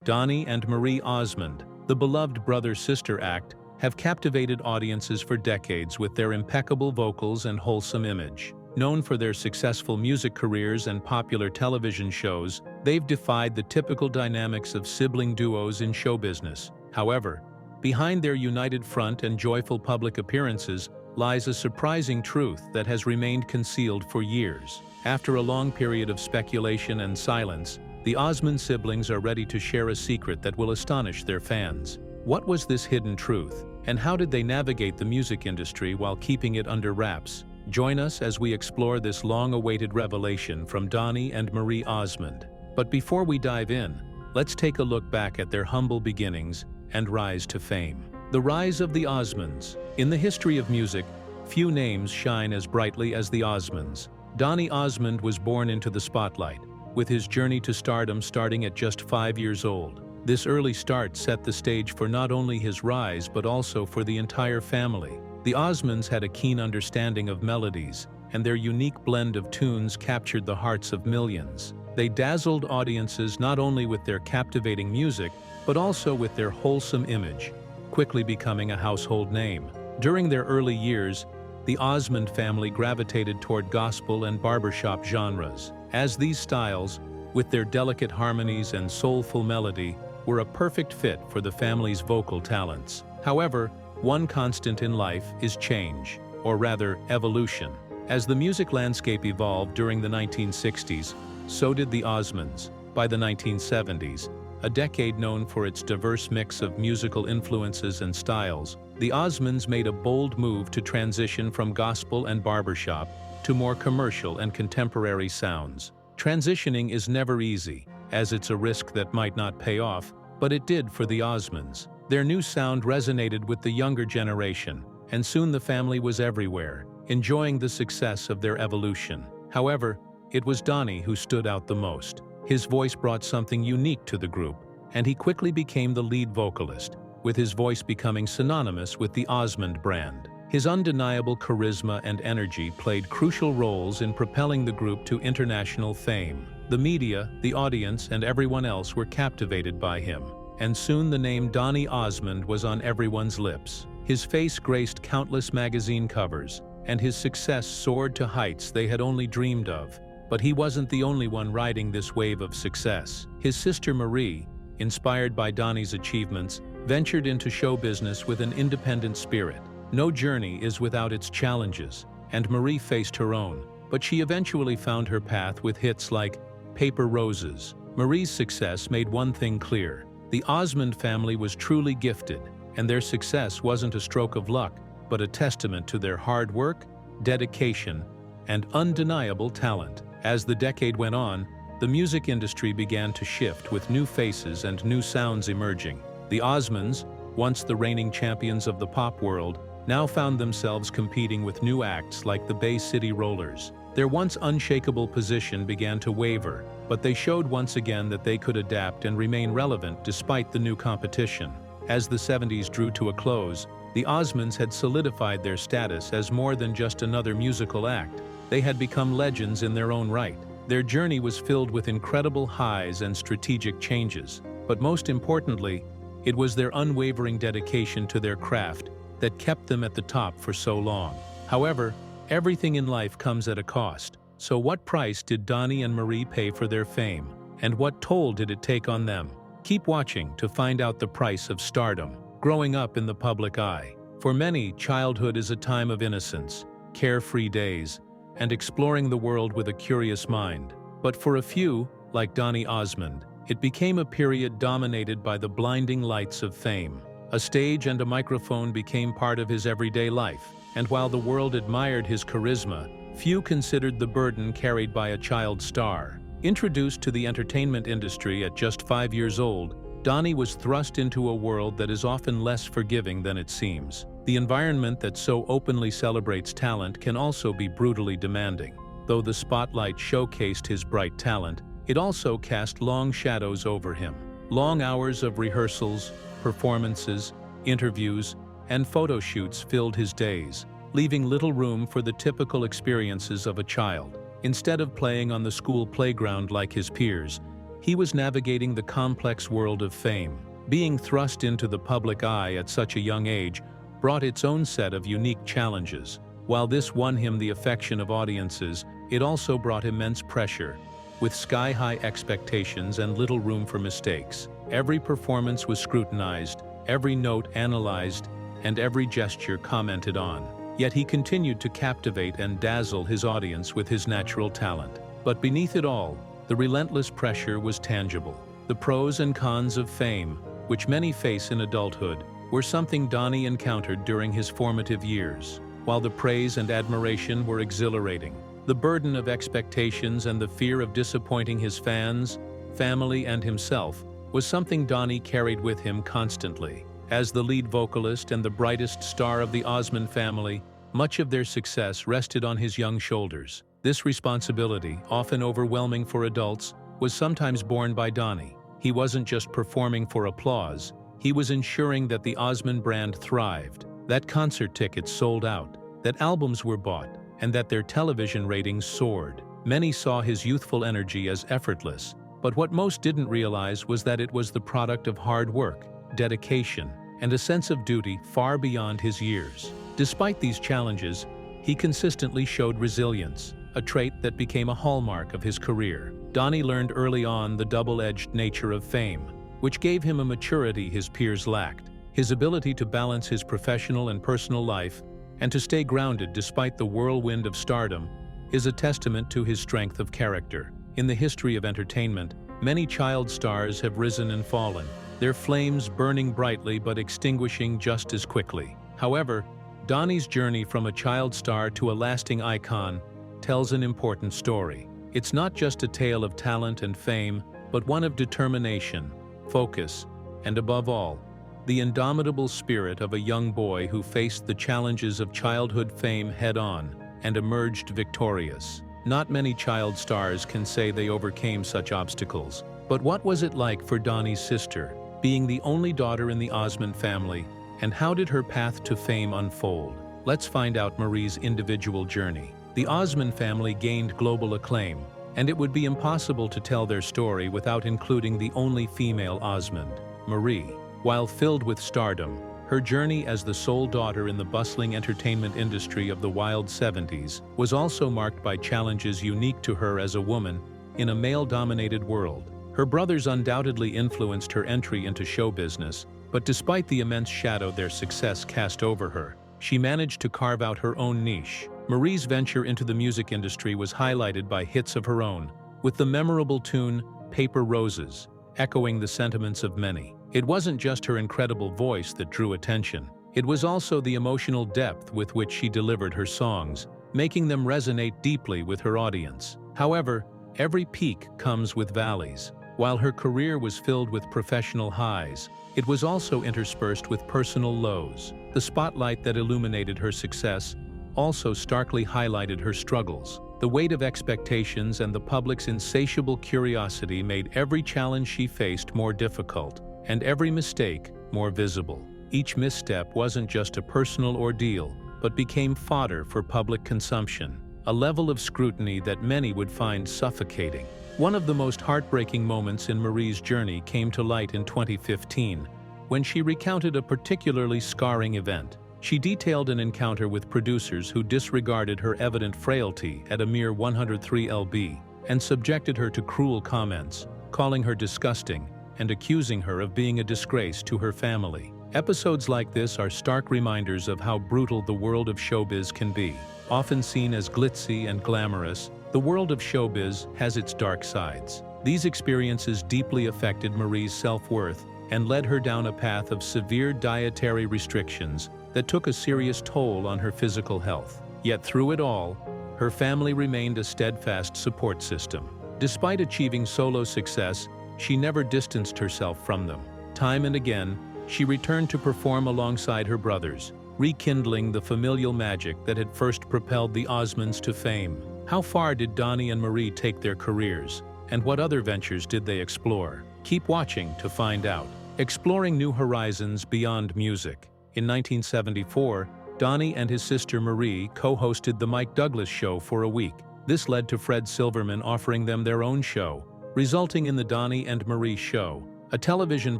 Donny and Marie Osmond, the beloved brother-sister act, have captivated audiences for decades with their impeccable vocals and wholesome image. Known for their successful music careers and popular television shows, they've defied the typical dynamics of sibling duos in show business. However, behind their united front and joyful public appearances lies a surprising truth that has remained concealed for years. After a long period of speculation and silence, the Osmond siblings are ready to share a secret that will astonish their fans. What was this hidden truth, and how did they navigate the music industry while keeping it under wraps? Join us as we explore this long-awaited revelation from Donny and Marie Osmond. But before we dive in, let's take a look back at their humble beginnings and rise to fame. The rise of the Osmonds. In the history of music, few names shine as brightly as the Osmonds. Donny Osmond was born into the spotlight, with his journey to stardom starting at just 5 years old. This early start set the stage for not only his rise but also for the entire family. The Osmonds had a keen understanding of melodies, and their unique blend of tunes captured the hearts of millions. They dazzled audiences not only with their captivating music, but also with their wholesome image, quickly becoming a household name. During their early years, the Osmond family gravitated toward gospel and barbershop genres, as these styles, with their delicate harmonies and soulful melody, were a perfect fit for the family's vocal talents. However, one constant in life is change, or rather evolution. As the music landscape evolved during the 1960s, so did the Osmonds. By the 1970s, a decade known for its diverse mix of musical influences and styles, the Osmonds made a bold move to transition from gospel and barbershop to more commercial and contemporary sounds. Transitioning is never easy, as it's a risk that might not pay off, but it did for the Osmonds. Their new sound resonated with the younger generation, and soon the family was everywhere, enjoying the success of their evolution. However, it was Donny who stood out the most. His voice brought something unique to the group, and he quickly became the lead vocalist, with his voice becoming synonymous with the Osmond brand. His undeniable charisma and energy played crucial roles in propelling the group to international fame. The media, the audience, and everyone else were captivated by him, and soon the name Donny Osmond was on everyone's lips. His face graced countless magazine covers, and his success soared to heights they had only dreamed of. But he wasn't the only one riding this wave of success. His sister Marie, inspired by Donny's achievements, ventured into show business with an independent spirit. No journey is without its challenges, and Marie faced her own, but she eventually found her path with hits like Paper Roses. Marie's success made one thing clear: the Osmond family was truly gifted, and their success wasn't a stroke of luck, but a testament to their hard work, dedication, and undeniable talent. As the decade went on, the music industry began to shift with new faces and new sounds emerging. The Osmonds, once the reigning champions of the pop world, now found themselves competing with new acts like the Bay City Rollers. Their once unshakable position began to waver, but they showed once again that they could adapt and remain relevant despite the new competition. As the 70s drew to a close, the Osmonds had solidified their status as more than just another musical act. They had become legends in their own right. Their journey was filled with incredible highs and strategic changes, but most importantly, it was their unwavering dedication to their craft that kept them at the top for so long. However, everything in life comes at a cost. So what price did Donny and Marie pay for their fame? And what toll did it take on them? Keep watching to find out the price of stardom, growing up in the public eye. For many, childhood is a time of innocence, carefree days, and exploring the world with a curious mind. But for a few, like Donny Osmond, it became a period dominated by the blinding lights of fame. A stage and a microphone became part of his everyday life, and while the world admired his charisma, few considered the burden carried by a child star. Introduced to the entertainment industry at just 5 years old, Donny was thrust into a world that is often less forgiving than it seems. The environment that so openly celebrates talent can also be brutally demanding. Though the spotlight showcased his bright talent, it also cast long shadows over him. Long hours of rehearsals, performances, interviews, and photo shoots filled his days, leaving little room for the typical experiences of a child. Instead of playing on the school playground like his peers, He was navigating the complex world of fame. Being thrust into the public eye at such a young age brought its own set of unique challenges. While this won him the affection of audiences, it also brought immense pressure, with sky-high expectations and little room for mistakes. Every performance was scrutinized, every note analyzed, and every gesture commented on. Yet he continued to captivate and dazzle his audience with his natural talent. But beneath it all, the relentless pressure was tangible. The pros and cons of fame, which many face in adulthood, were something Donnie encountered during his formative years. While the praise and admiration were exhilarating, the burden of expectations and the fear of disappointing his fans, family, and himself was something Donnie carried with him constantly. As the lead vocalist and the brightest star of the Osmond family, much of their success rested on his young shoulders. This responsibility, often overwhelming for adults, was sometimes borne by Donnie. He wasn't just performing for applause, he was ensuring that the Osmond brand thrived, that concert tickets sold out, that albums were bought, and that their television ratings soared. Many saw his youthful energy as effortless, but what most didn't realize was that it was the product of hard work, dedication, and a sense of duty far beyond his years. Despite these challenges, he consistently showed resilience, a trait that became a hallmark of his career. Donnie learned early on the double-edged nature of fame, which gave him a maturity his peers lacked. His ability to balance his professional and personal life and to stay grounded despite the whirlwind of stardom is a testament to his strength of character. In the history of entertainment, many child stars have risen and fallen, their flames burning brightly but extinguishing just as quickly. However, Donnie's journey from a child star to a lasting icon tells an important story. It's not just a tale of talent and fame, but one of determination, focus, and above all, the indomitable spirit of a young boy who faced the challenges of childhood fame head-on and emerged victorious. Not many child stars can say they overcame such obstacles. But what was it like for Donnie's sister, being the only daughter in the Osmond family, and how did her path to fame unfold? Let's find out Marie's individual journey. The Osmond family gained global acclaim, and it would be impossible to tell their story without including the only female Osmond, Marie. While filled with stardom, her journey as the sole daughter in the bustling entertainment industry of the wild 70s was also marked by challenges unique to her as a woman in a male-dominated world. Her brothers undoubtedly influenced her entry into show business, but despite the immense shadow their success cast over her, she managed to carve out her own niche. Marie's venture into the music industry was highlighted by hits of her own, with the memorable tune "Paper Roses" echoing the sentiments of many. It wasn't just her incredible voice that drew attention. It was also the emotional depth with which she delivered her songs, making them resonate deeply with her audience. However, every peak comes with valleys. While her career was filled with professional highs, it was also interspersed with personal lows. The spotlight that illuminated her success also starkly highlighted her struggles. The weight of expectations and the public's insatiable curiosity made every challenge she faced more difficult, and every mistake more visible. Each misstep wasn't just a personal ordeal, but became fodder for public consumption, a level of scrutiny that many would find suffocating. One of the most heartbreaking moments in Marie's journey came to light in 2015, when she recounted a particularly scarring event. She detailed an encounter with producers who disregarded her evident frailty at a mere 103 lb and subjected her to cruel comments, calling her disgusting and accusing her of being a disgrace to her family. Episodes like this are stark reminders of how brutal the world of showbiz can be. Often seen as glitzy and glamorous, the world of showbiz has its dark sides. These experiences deeply affected Marie's self-worth and led her down a path of severe dietary restrictions that took a serious toll on her physical health. Yet through it all, her family remained a steadfast support system. Despite achieving solo success, she never distanced herself from them. Time and again, she returned to perform alongside her brothers, rekindling the familial magic that had first propelled the Osmonds to fame. How far did Donnie and Marie take their careers, and what other ventures did they explore? Keep watching to find out. Exploring new horizons beyond music. In 1974, Donnie and his sister Marie co-hosted The Mike Douglas Show for a week. This led to Fred Silverman offering them their own show, resulting in the Donny and Marie Show, a television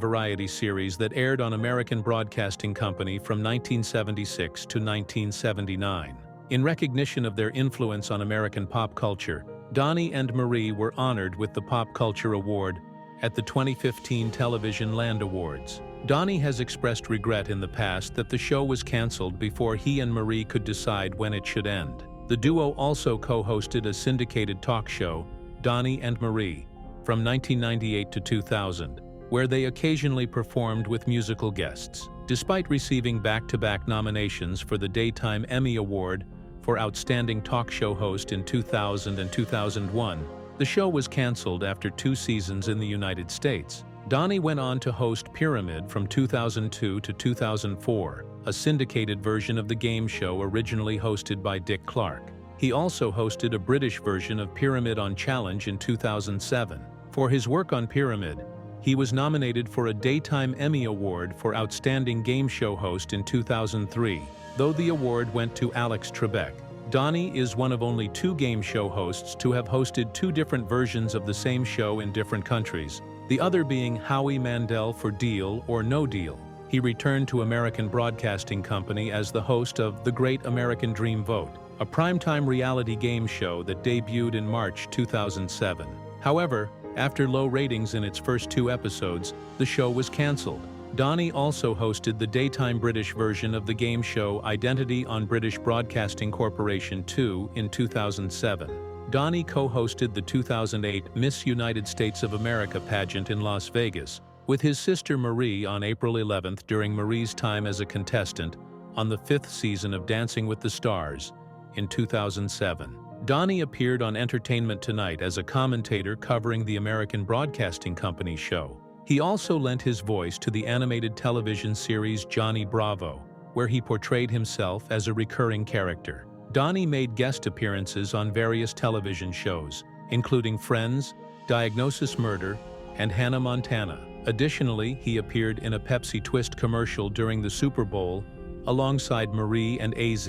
variety series that aired on American Broadcasting Company from 1976 to 1979. In recognition of their influence on American pop culture, Donny and Marie were honored with the Pop Culture Award at the 2015 Television Land Awards. Donny has expressed regret in the past that the show was canceled before he and Marie could decide when it should end. The duo also co-hosted a syndicated talk show, Donny and Marie, from 1998 to 2000, where they occasionally performed with musical guests. Despite receiving back-to-back nominations for the Daytime Emmy Award for Outstanding Talk Show Host in 2000 and 2001, the show was canceled after 2 seasons in the United States. Donny went on to host Pyramid from 2002 to 2004, a syndicated version of the game show originally hosted by Dick Clark. He also hosted a British version of Pyramid on Challenge in 2007. For his work on Pyramid, he was nominated for a Daytime Emmy Award for Outstanding Game Show Host in 2003, though the award went to Alex Trebek. Donny is one of only 2 game show hosts to have hosted 2 different versions of the same show in different countries, the other being Howie Mandel for Deal or No Deal. He returned to American Broadcasting Company as the host of The Great American Dream Vote, a primetime reality game show that debuted in March 2007. However, after low ratings in its first 2 episodes, the show was canceled. Donny also hosted the daytime British version of the game show Identity on British Broadcasting Corporation 2 in 2007. Donny co-hosted the 2008 Miss United States of America pageant in Las Vegas with his sister Marie on April 11th during Marie's time as a contestant on the 5th season of Dancing with the Stars in 2007. Donny appeared on Entertainment Tonight as a commentator covering the American Broadcasting Company show. He also lent his voice to the animated television series Johnny Bravo, where he portrayed himself as a recurring character. Donny made guest appearances on various television shows, including Friends, Diagnosis Murder, and Hannah Montana. Additionally, he appeared in a Pepsi Twist commercial during the Super Bowl alongside Marie and AZ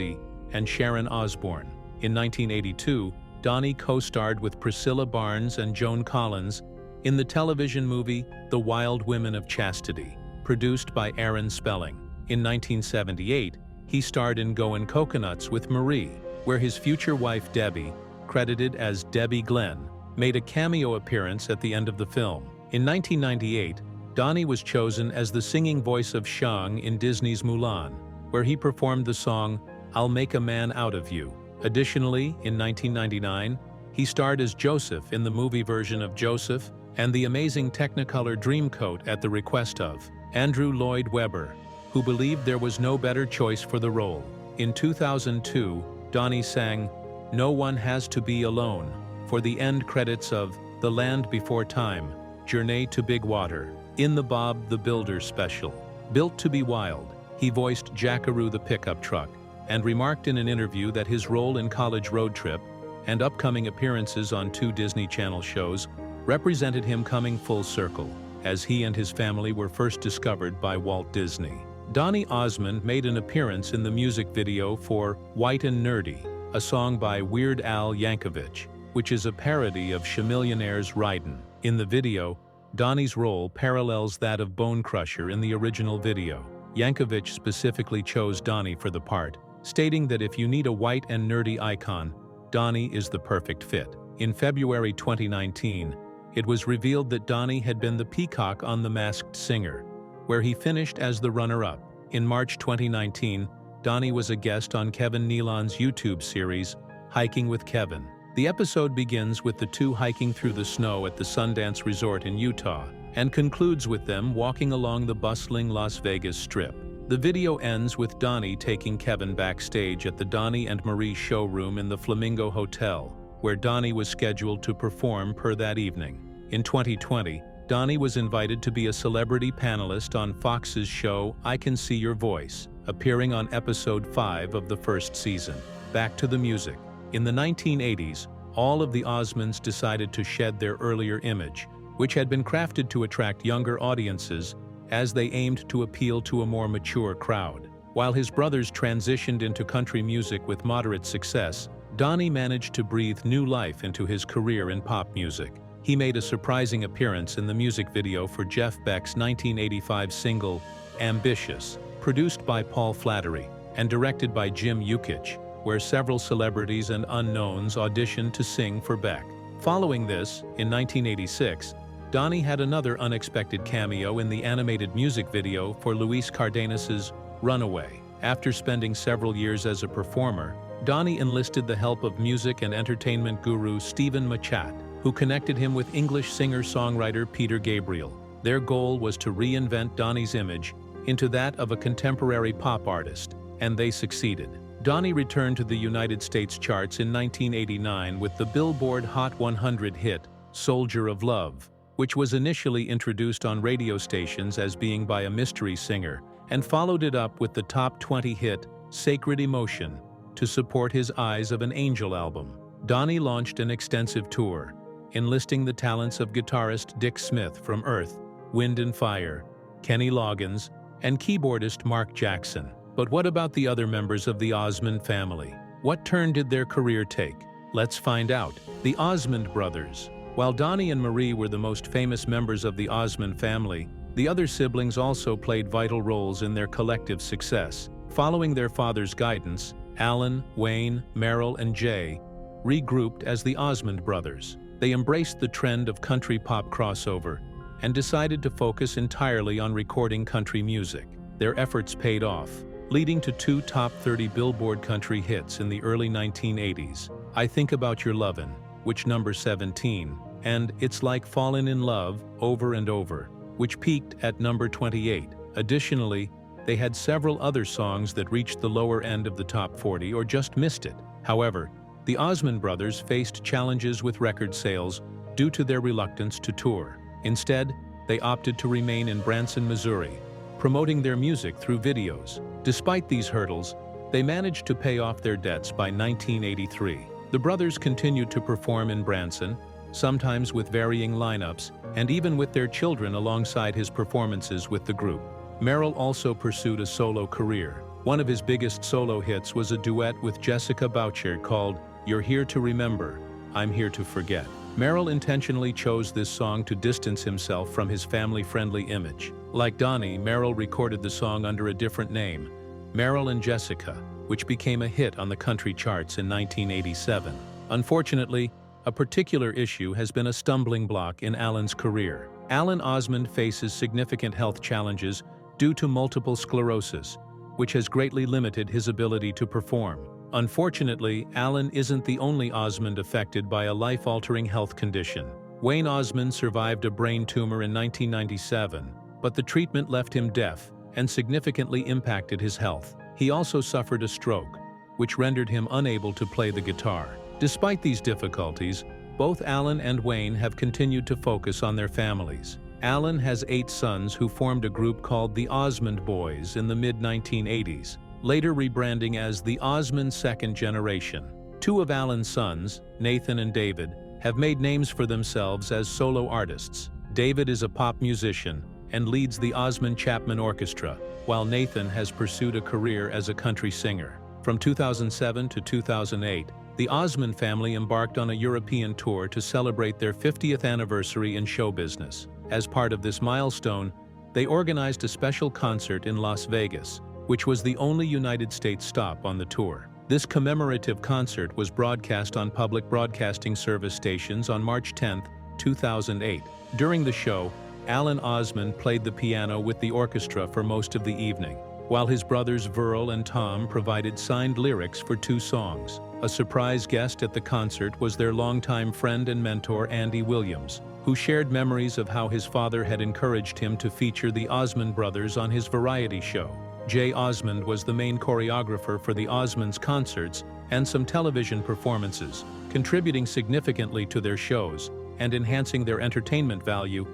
and Sharon Osbourne. In 1982, Donny co-starred with Priscilla Barnes and Joan Collins in the television movie The Wild Women of Chastity, produced by Aaron Spelling. In 1978, he starred in Goin' Coconuts with Marie, where his future wife Debbie, credited as Debbie Glenn, made a cameo appearance at the end of the film. In 1998, Donny was chosen as the singing voice of Shang in Disney's Mulan, where he performed the song I'll Make a Man Out of You. Additionally, in 1999, he starred as Joseph in the movie version of Joseph and the Amazing Technicolor Dreamcoat at the request of Andrew Lloyd Webber, who believed there was no better choice for the role. In 2002, Donny sang No One Has to Be Alone for the end credits of The Land Before Time, Journey to Big Water. In the Bob the Builder special, Built to be Wild, he voiced Jackaroo the pickup truck and remarked in an interview that his role in College Road Trip and upcoming appearances on 2 Disney Channel shows represented him coming full circle, as he and his family were first discovered by Walt Disney. Donny Osmond made an appearance in the music video for White and Nerdy, a song by Weird Al Yankovic, which is a parody of Chamillionaire's Ridin'. In the video, Donny's role parallels that of Bone Crusher in the original video. Yankovic specifically chose Donny for the part, stating that if you need a white and nerdy icon, Donny is the perfect fit. In February 2019, it was revealed that Donny had been the peacock on The Masked Singer, where he finished as the runner-up. In March 2019, Donny was a guest on Kevin Nealon's YouTube series, Hiking with Kevin. The episode begins with the 2 hiking through the snow at the Sundance Resort in Utah, and concludes with them walking along the bustling Las Vegas Strip. The video ends with Donny taking Kevin backstage at the Donny and Marie showroom in the Flamingo Hotel, where Donny was scheduled to perform per that evening. In 2020, Donny was invited to be a celebrity panelist on Fox's show I Can See Your Voice, appearing on episode 5 of the first season. Back to the music. In the 1980s, all of the Osmonds decided to shed their earlier image, which had been crafted to attract younger audiences as they aimed to appeal to a more mature crowd. While his brothers transitioned into country music with moderate success, Donny managed to breathe new life into his career in pop music. He made a surprising appearance in the music video for Jeff Beck's 1985 single, Ambitious, produced by Paul Flattery and directed by Jim Yukich, where several celebrities and unknowns auditioned to sing for Beck. Following this, in 1986, Donnie had another unexpected cameo in the animated music video for Luis Cardenas's Runaway. After spending several years as a performer, Donnie enlisted the help of music and entertainment guru Stephen Machat, who connected him with English singer-songwriter Peter Gabriel. Their goal was to reinvent Donnie's image into that of a contemporary pop artist, and they succeeded. Donnie returned to the United States charts in 1989 with the Billboard Hot 100 hit, Soldier of Love, which was initially introduced on radio stations as being by a mystery singer, and followed it up with the top 20 hit, Sacred Emotion, to support his Eyes of an Angel album. Donnie launched an extensive tour, enlisting the talents of guitarist Dick Smith from Earth, Wind and Fire, Kenny Loggins, and keyboardist Mark Jackson. But what about the other members of the Osmond family? What turn did their career take? Let's find out. The Osmond brothers. While Donny and Marie were the most famous members of the Osmond family, the other siblings also played vital roles in their collective success. Following their father's guidance, Alan, Wayne, Merrill, and Jay regrouped as the Osmond brothers. They embraced the trend of country pop crossover and decided to focus entirely on recording country music. Their efforts paid off, leading to 2 top 30 Billboard country hits in the early 1980s, I Think About Your Lovin', which number 17, and It's Like Fallin' in Love Over and Over, which peaked at number 28. Additionally, they had several other songs that reached the lower end of the top 40 or just missed it. However, the Osmond brothers faced challenges with record sales due to their reluctance to tour. Instead, they opted to remain in Branson, Missouri, promoting their music through videos. Despite these hurdles, they managed to pay off their debts by 1983. The brothers continued to perform in Branson, sometimes with varying lineups, and even with their children alongside his performances with the group. Merrill also pursued a solo career. One of his biggest solo hits was a duet with Jessica Boucher called You're Here to Remember, I'm Here to Forget. Merrill intentionally chose this song to distance himself from his family-friendly image. Like Donnie, Merrill recorded the song under a different name, Merrill and Jessica, which became a hit on the country charts in 1987. Unfortunately, a particular issue has been a stumbling block in Alan's career. Alan Osmond faces significant health challenges due to multiple sclerosis, which has greatly limited his ability to perform. Unfortunately, Alan isn't the only Osmond affected by a life-altering health condition. Wayne Osmond survived a brain tumor in 1997, but the treatment left him deaf and significantly impacted his health. He also suffered a stroke, which rendered him unable to play the guitar. Despite these difficulties, both Alan and Wayne have continued to focus on their families. Alan has 8 sons who formed a group called the Osmond Boys in the mid-1980s, later rebranding as the Osmond Second Generation. 2 of Alan's sons, Nathan and David, have made names for themselves as solo artists. David is a pop musician and leads the Osmond Chapman Orchestra, while Nathan has pursued a career as a country singer. From 2007 to 2008, the Osmond family embarked on a European tour to celebrate their 50th anniversary in show business. As part of this milestone, they organized a special concert in Las Vegas, which was the only United States stop on the tour. This commemorative concert was broadcast on public broadcasting service stations on March 10, 2008. During the show, Alan Osmond played the piano with the orchestra for most of the evening, while his brothers Verl and Tom provided signed lyrics for 2 songs. A surprise guest at the concert was their longtime friend and mentor Andy Williams, who shared memories of how his father had encouraged him to feature the Osmond brothers on his variety show. Jay Osmond was the main choreographer for the Osmonds concerts and some television performances, contributing significantly to their shows and enhancing their entertainment value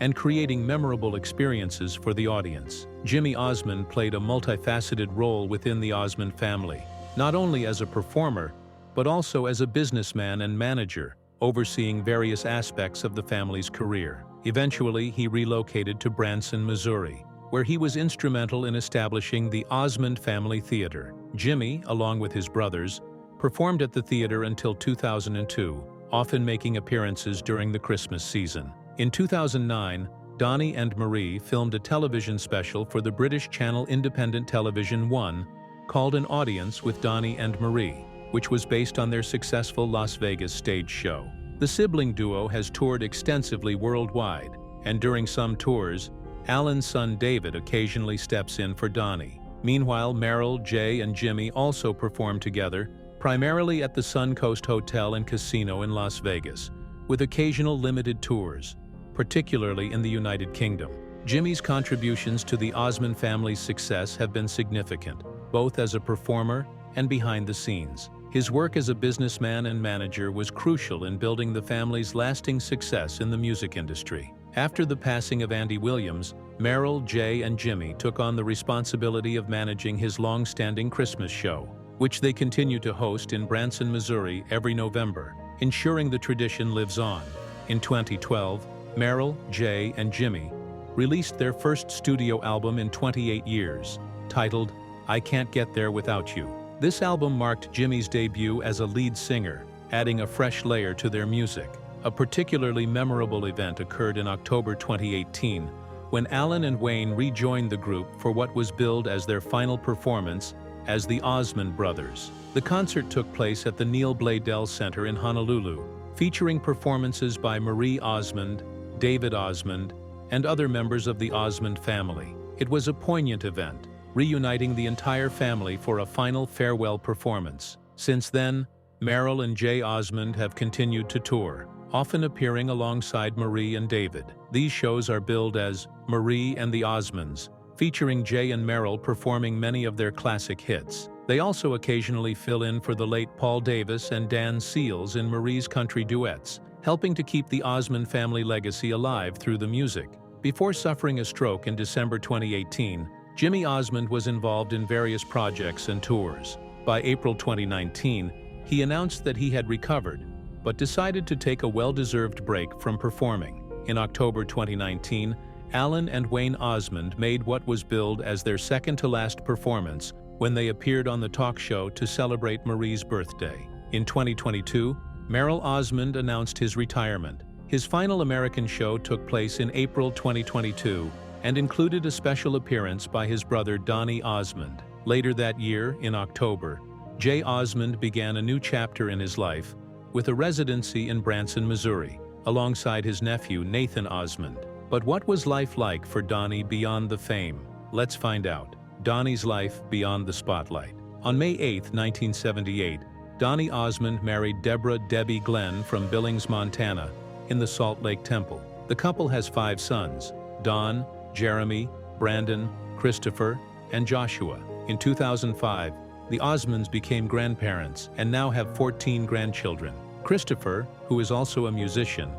and creating memorable experiences for the audience. Jimmy Osmond played a multifaceted role within the Osmond family, not only as a performer, but also as a businessman and manager, overseeing various aspects of the family's career. Eventually, he relocated to Branson, Missouri, where he was instrumental in establishing the Osmond Family Theater. Jimmy, along with his brothers, performed at the theater until 2002, often making appearances during the Christmas season. In 2009, Donny and Marie filmed a television special for the British channel Independent Television 1 called An Audience with Donny and Marie, which was based on their successful Las Vegas stage show. The sibling duo has toured extensively worldwide, and during some tours, Alan's son David occasionally steps in for Donny. Meanwhile, Merrill, Jay, and Jimmy also perform together, primarily at the Suncoast Hotel and Casino in Las Vegas, with occasional limited tours, particularly in the United Kingdom. Jimmy's contributions to the Osmond family's success have been significant, both as a performer and behind the scenes. His work as a businessman and manager was crucial in building the family's lasting success in the music industry. After the passing of Andy Williams, Merrill, Jay, and Jimmy took on the responsibility of managing his long-standing Christmas show, which they continue to host in Branson, Missouri every November, ensuring the tradition lives on. In 2012, Merrill, Jay, and Jimmy released their first studio album in 28 years, titled I Can't Get There Without You. This album marked Jimmy's debut as a lead singer, adding a fresh layer to their music. A particularly memorable event occurred in October 2018, when Alan and Wayne rejoined the group for what was billed as their final performance as the Osmond Brothers. The concert took place at the Neil Bladel Center in Honolulu, featuring performances by Marie Osmond, David Osmond, and other members of the Osmond family. It was a poignant event, reuniting the entire family for a final farewell performance. Since then, Merrill and Jay Osmond have continued to tour, often appearing alongside Marie and David. These shows are billed as Marie and the Osmonds, featuring Jay and Merrill performing many of their classic hits. They also occasionally fill in for the late Paul Davis and Dan Seals in Marie's country duets, helping to keep the Osmond family legacy alive through the music. Before suffering a stroke in December 2018, Jimmy Osmond was involved in various projects and tours. By April 2019, he announced that he had recovered, but decided to take a well-deserved break from performing. In October 2019, Alan and Wayne Osmond made what was billed as their second-to-last performance when they appeared on the talk show to celebrate Marie's birthday. In 2022, Merrill Osmond announced his retirement. His final American show took place in April 2022 and included a special appearance by his brother Donny Osmond. Later that year, in October, Jay Osmond began a new chapter in his life with a residency in Branson, Missouri, alongside his nephew Nathan Osmond. But what was life like for Donny beyond the fame? Let's find out. Donny's life beyond the spotlight. On May 8, 1978, Donny Osmond married Deborah "Debbie" Glenn from Billings, Montana, in the Salt Lake Temple. The couple has 5 sons: Don, Jeremy, Brandon, Christopher, and Joshua. In 2005, the Osmonds became grandparents and now have 14 grandchildren. Christopher, who is also a musician,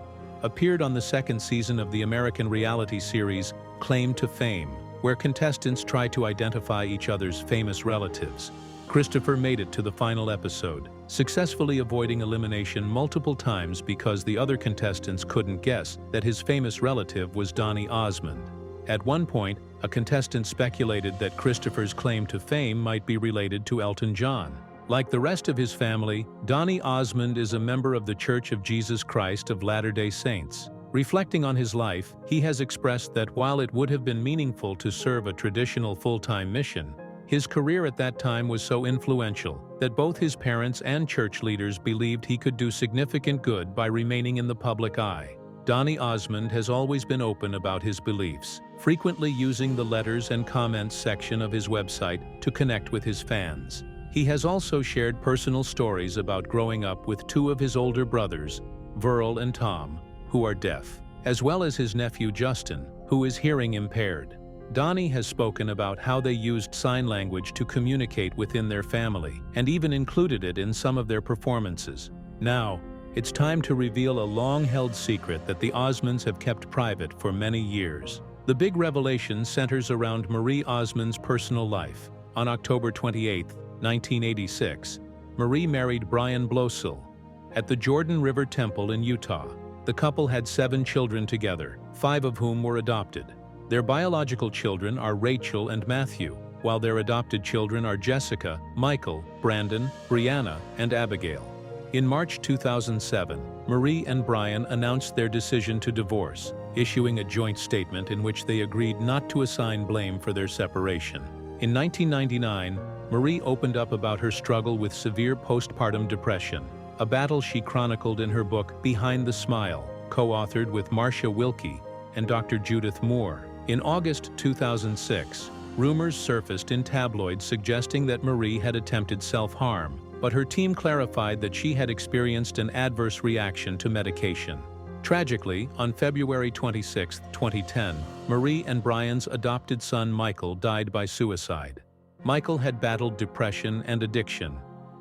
appeared on the second season of the American reality series Claim to Fame, where contestants try to identify each other's famous relatives. Christopher made it to the final episode, successfully avoiding elimination multiple times because the other contestants couldn't guess that his famous relative was Donny Osmond. At one point, a contestant speculated that Christopher's claim to fame might be related to Elton John. Like the rest of his family, Donny Osmond is a member of the Church of Jesus Christ of Latter-day Saints. Reflecting on his life, he has expressed that while it would have been meaningful to serve a traditional full-time mission, his career at that time was so influential that both his parents and church leaders believed he could do significant good by remaining in the public eye. Donny Osmond has always been open about his beliefs, frequently using the letters and comments section of his website to connect with his fans. He has also shared personal stories about growing up with 2 of his older brothers, Verl and Tom, who are deaf, as well as his nephew Justin, who is hearing impaired. Donny has spoken about how they used sign language to communicate within their family, and even included it in some of their performances. Now, it's time to reveal a long-held secret that the Osmonds have kept private for many years. The big revelation centers around Marie Osmond's personal life. On October 28, 1986, Marie married Brian Blosel at the Jordan River Temple in Utah. The couple had 7 children together, 5 of whom were adopted. Their biological children are Rachel and Matthew, while their adopted children are Jessica, Michael, Brandon, Brianna, and Abigail. In March 2007, Marie and Brian announced their decision to divorce, issuing a joint statement in which they agreed not to assign blame for their separation. In 1999, Marie opened up about her struggle with severe postpartum depression, a battle she chronicled in her book Behind the Smile, co-authored with Marcia Wilkie and Dr. Judith Moore. In August 2006, rumors surfaced in tabloids suggesting that Marie had attempted self-harm, but her team clarified that she had experienced an adverse reaction to medication. Tragically, on February 26, 2010, Marie and Brian's adopted son Michael died by suicide. Michael had battled depression and addiction,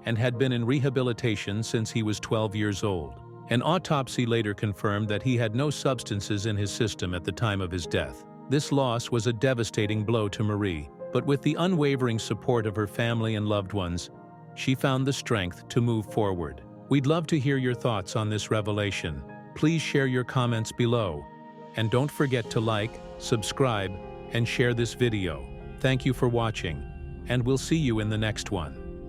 and had been in rehabilitation since he was 12 years old. An autopsy later confirmed that he had no substances in his system at the time of his death. This loss was a devastating blow to Marie, but with the unwavering support of her family and loved ones, she found the strength to move forward. We'd love to hear your thoughts on this revelation. Please share your comments below. And don't forget to like, subscribe, and share this video. Thank you for watching, and we'll see you in the next one.